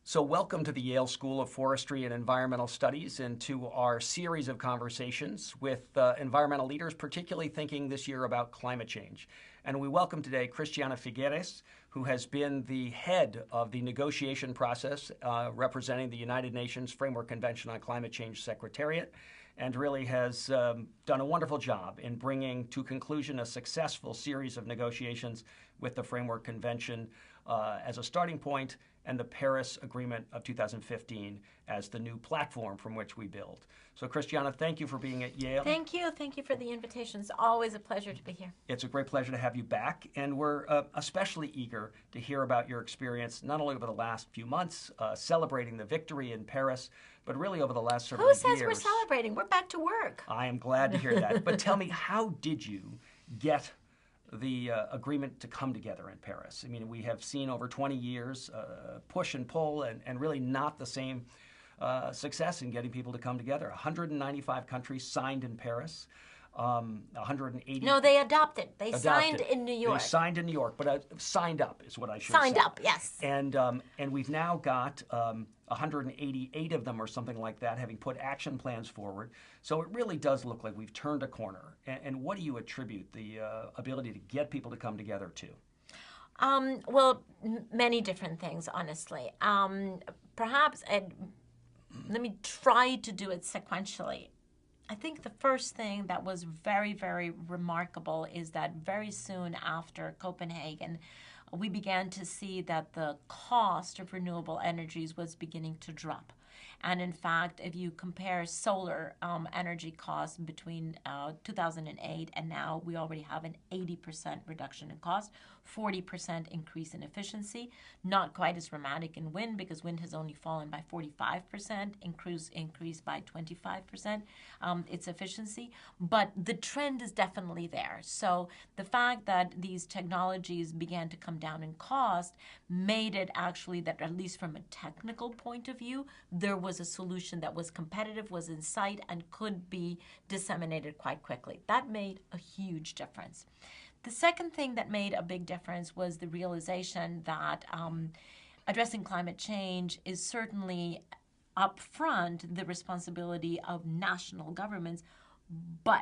So welcome to the Yale School of Forestry and Environmental Studies and to our series of conversations with environmental leaders, particularly thinking this year about climate change. And we welcome today Christiana Figueres, who has been the head of the negotiation process representing the United Nations Framework Convention on Climate Change Secretariat, and really has done a wonderful job in bringing to conclusion a successful series of negotiations with the Framework Convention as a starting point, and the Paris Agreement of 2015 as the new platform from which we build. So Christiana, thank you for being at Yale. Thank you. Thank you for the invitation. It's always a pleasure to be here. It's a great pleasure to have you back, and we're especially eager to hear about your experience, not only over the last few months, celebrating the victory in Paris, but really over the last several years. Who says we're celebrating? We're back to work. I am glad to hear that. But tell me, how did you get the agreement to come together in Paris? I mean, we have seen over 20 years push and pull and really not the same success in getting people to come together. 195 countries signed in Paris. 180. No, they adopted. They signed in New York. They signed in New York, but signed up is what I should signed say. Up, yes. And we've now got 188 of them or something like that, having put action plans forward. So it really does look like we've turned a corner. And what do you attribute the ability to get people to come together to? Well, many different things, honestly. Perhaps, let me try to do it sequentially. I think the first thing that was very, very remarkable is that very soon after Copenhagen, we began to see that the cost of renewable energies was beginning to drop. And in fact, if you compare solar energy costs between 2008 and now, we already have an 80% reduction in cost, 40% increase in efficiency. Not quite as dramatic in wind, because wind has only fallen by 45%, increased by 25% its efficiency. But the trend is definitely there. So the fact that these technologies began to come down in cost made it actually that, at least from a technical point of view, there was a solution that was competitive, was in sight, and could be disseminated quite quickly. That made a huge difference. The second thing that made a big difference was the realization that addressing climate change is certainly upfront the responsibility of national governments,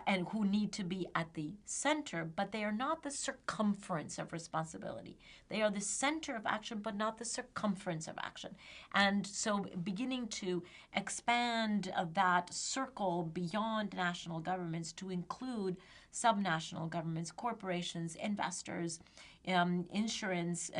and who need to be at the center, but they are not the circumference of responsibility. They are the center of action, but not the circumference of action. And so beginning to expand that circle beyond national governments to include subnational governments, corporations, investors, insurance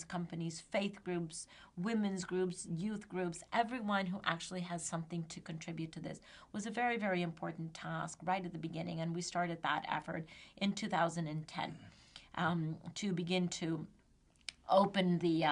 companies, faith groups, women's groups, youth groups, everyone who actually has something to contribute to this was a very, very important task right at the beginning. And we started that effort in 2010 to begin to open the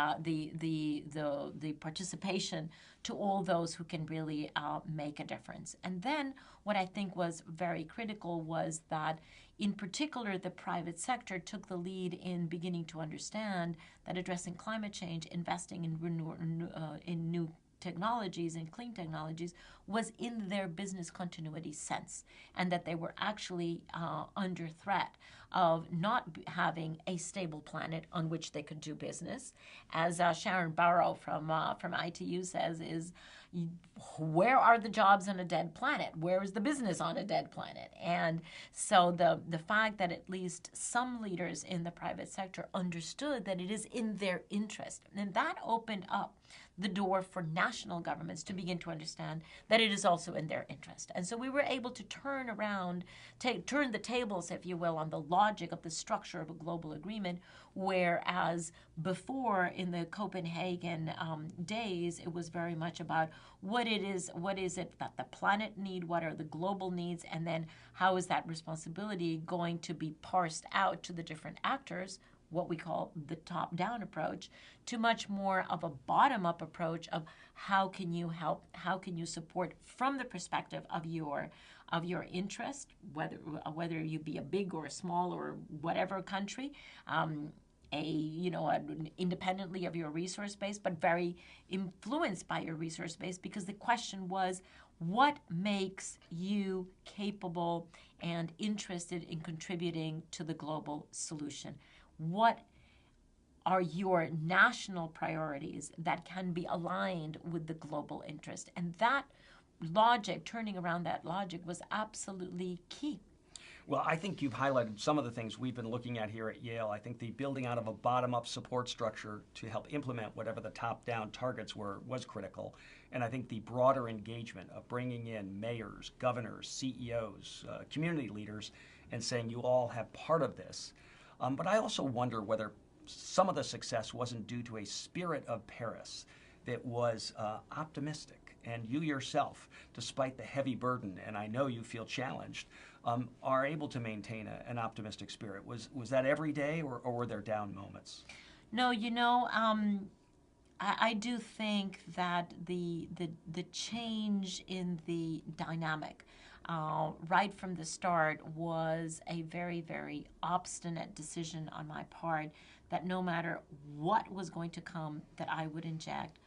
participation to all those who can really make a difference. And then what I think was very critical was that, in particular, the private sector took the lead in beginning to understand that addressing climate change, investing in new technologies and clean technologies was in their business continuity sense, and that they were actually under threat of not having a stable planet on which they could do business. As Sharon Barrow from ITU says, is where are the jobs on a dead planet? Where is the business on a dead planet? And so the fact that at least some leaders in the private sector understood that it is in their interest, and that opened up the door for national governments to begin to understand that it is also in their interest. And so we were able to turn the tables, if you will, on the logic of the structure of a global agreement, whereas before, in the Copenhagen days, it was very much about what is it that the planet need, what are the global needs, and then how is that responsibility going to be parsed out to the different actors, what we call the top-down approach, to much more of a bottom-up approach of how can you help, how can you support from the perspective of your interest, whether you be a big or a small or whatever country, independently of your resource base, but very influenced by your resource base, because the question was, what makes you capable and interested in contributing to the global solution? What are your national priorities that can be aligned with the global interest. And that logic, turning around that logic, was absolutely key. Well, I think you've highlighted some of the things we've been looking at here at Yale. I think the building out of a bottom-up support structure to help implement whatever the top-down targets were was critical. And I think the broader engagement of bringing in mayors, governors, CEOs, community leaders, and saying you all have part of this. But I also wonder whether some of the success wasn't due to a spirit of Paris that was optimistic. And you yourself, despite the heavy burden, and I know you feel challenged, are able to maintain an optimistic spirit. Was that every day, or were there down moments? No, I do think that the change in the dynamic right from the start was a very, very obstinate decision on my part that no matter what was going to come, that I would inject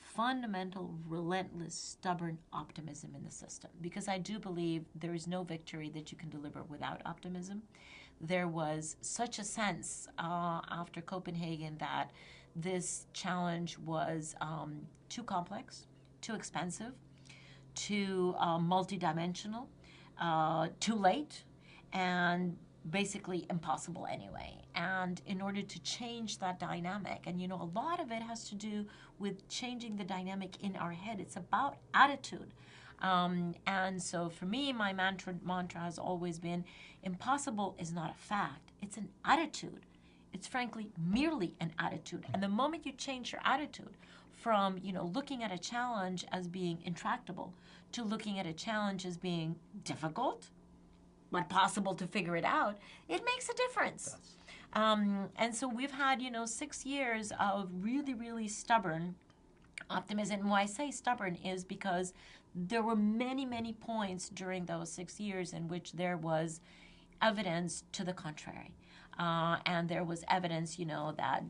fundamental, relentless, stubborn optimism in the system. Because I do believe there is no victory that you can deliver without optimism. There was such a sense after Copenhagen that this challenge was too complex, too expensive, too multidimensional, too late, and basically impossible anyway. And in order to change that dynamic, and a lot of it has to do with changing the dynamic in our head. It's about attitude. And so for me, my mantra has always been, impossible is not a fact, it's an attitude. It's frankly merely an attitude. And the moment you change your attitude from, looking at a challenge as being intractable to looking at a challenge as being difficult, but possible to figure it out, it makes a difference. Yes. And so we've had, 6 years of really, really stubborn optimism. And why I say stubborn is because there were many, many points during those 6 years in which there was evidence to the contrary. And there was evidence, that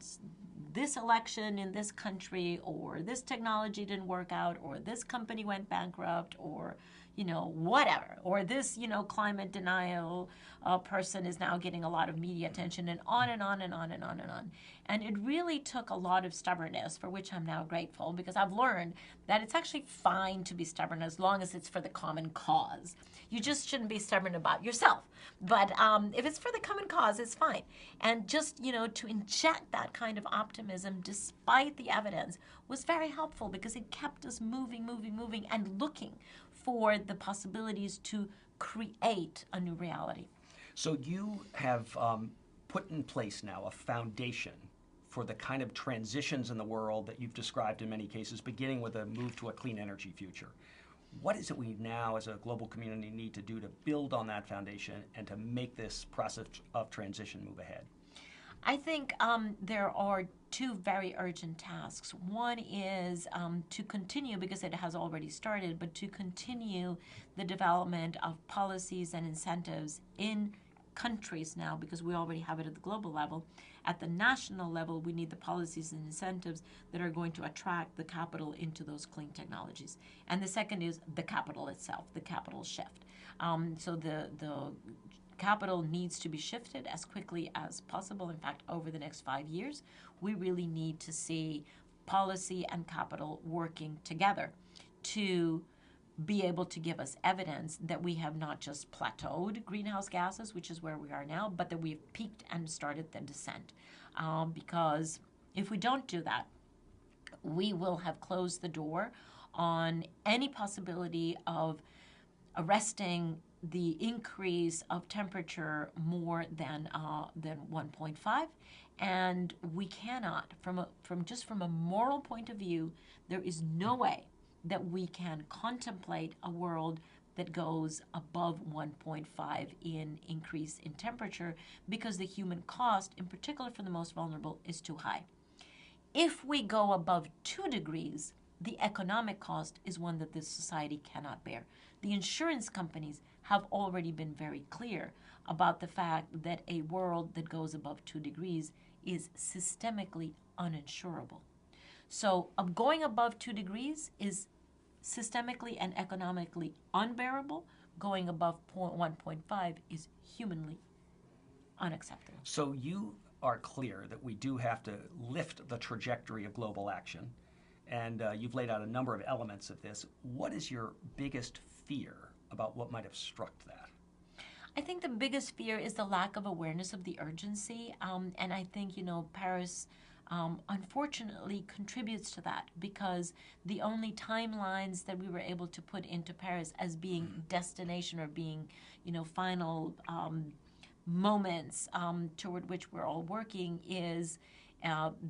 this election in this country, or this technology didn't work out, or this company went bankrupt, or whatever, or this, climate denial person is now getting a lot of media attention, and on and on and on and on and on. And it really took a lot of stubbornness, for which I'm now grateful, because I've learned that it's actually fine to be stubborn as long as it's for the common cause. You just shouldn't be stubborn about yourself. But if it's for the common cause, it's fine. And just, to inject that kind of optimism despite the evidence was very helpful, because it kept us moving, and looking for the possibilities to create a new reality. So you have put in place now a foundation for the kind of transitions in the world that you've described in many cases, beginning with a move to a clean energy future. What is it we now as a global community need to do to build on that foundation and to make this process of transition move ahead? I think there are two very urgent tasks. One is to continue, because it has already started, but to continue the development of policies and incentives in countries now, because we already have it at the global level. At the national level, we need the policies and incentives that are going to attract the capital into those clean technologies. And the second is the capital itself, the capital shift. So the capital needs to be shifted as quickly as possible. In fact, over the next 5 years, we really need to see policy and capital working together to be able to give us evidence that we have not just plateaued greenhouse gases, which is where we are now, but that we've peaked and started the descent. Because if we don't do that, we will have closed the door on any possibility of arresting the increase of temperature more than 1.5, and we cannot, from a moral point of view, there is no way that we can contemplate a world that goes above 1.5 in increase in temperature, because the human cost, in particular for the most vulnerable, is too high. If we go above 2 degrees, the economic cost is one that this society cannot bear. The insurance companies have already been very clear about the fact that a world that goes above 2 degrees is systemically uninsurable. So going above 2 degrees is systemically and economically unbearable. Going above 1.5 is humanly unacceptable. So you are clear that we do have to lift the trajectory of global action, and you've laid out a number of elements of this. What is your biggest fear about what might obstruct that? I think the biggest fear is the lack of awareness of the urgency, and I think, Paris unfortunately contributes to that, because the only timelines that we were able to put into Paris as being destination or being, final moments toward which we're all working is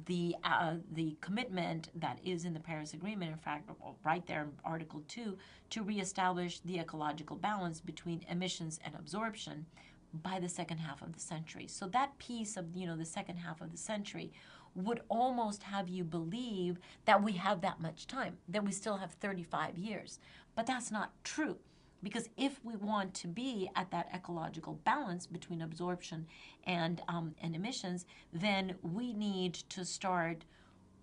the commitment that is in the Paris Agreement, in fact, right there in Article 2, to reestablish the ecological balance between emissions and absorption by the second half of the century. So that piece of, the second half of the century would almost have you believe that we have that much time, that we still have 35 years. But that's not true. Because if we want to be at that ecological balance between absorption and emissions, then we need to start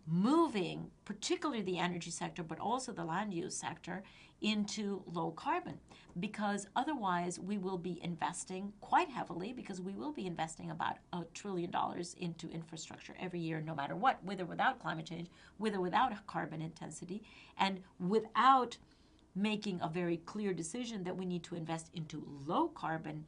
moving, particularly the energy sector, but also the land use sector, into low carbon. Because otherwise we will be investing quite heavily, because we will be investing about $1 trillion into infrastructure every year, no matter what, with or without climate change, with or without carbon intensity, and without making a very clear decision that we need to invest into low carbon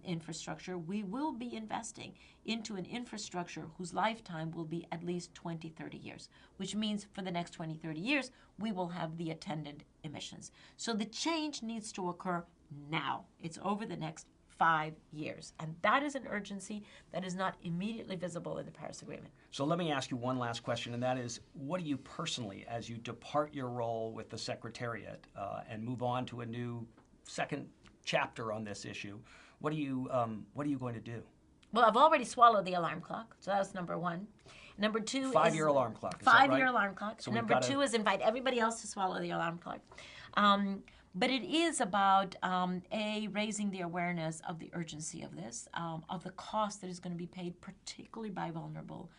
infrastructure. We will be investing into an infrastructure whose lifetime will be at least 20, 30 years, which means for the next 20, 30 years, we will have the attendant emissions. So the change needs to occur now. It's over the next 5 years. And that is an urgency that is not immediately visible in the Paris Agreement. So let me ask you one last question, and that is, what do you personally, as you depart your role with the Secretariat and move on to a new second chapter on this issue, what are you going to do? Well, I've already swallowed the alarm clock, so that's number one. Number two is... 5-year alarm clock, is that right? 5-year alarm clock. So number two is invite everybody else to swallow the alarm clock. But it is about, raising the awareness of the urgency of this, of the cost that is going to be paid, particularly by vulnerable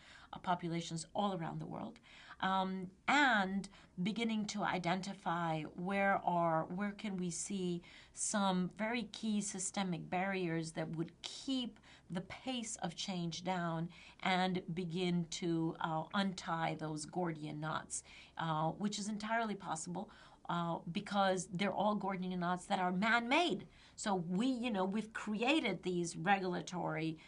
populations all around the world, and beginning to identify where can we see some very key systemic barriers that would keep the pace of change down and begin to untie those Gordian knots, which is entirely possible. Because they're all Gordian knots that are man-made. So we've created these regulatory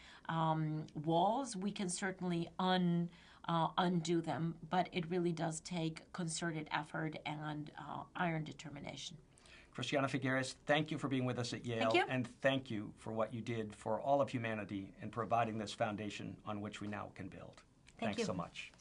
walls. We can certainly undo them, but it really does take concerted effort and iron determination. Christiana Figueres, thank you for being with us at Yale. Thank you. And thank you for what you did for all of humanity in providing this foundation on which we now can build. Thanks so much.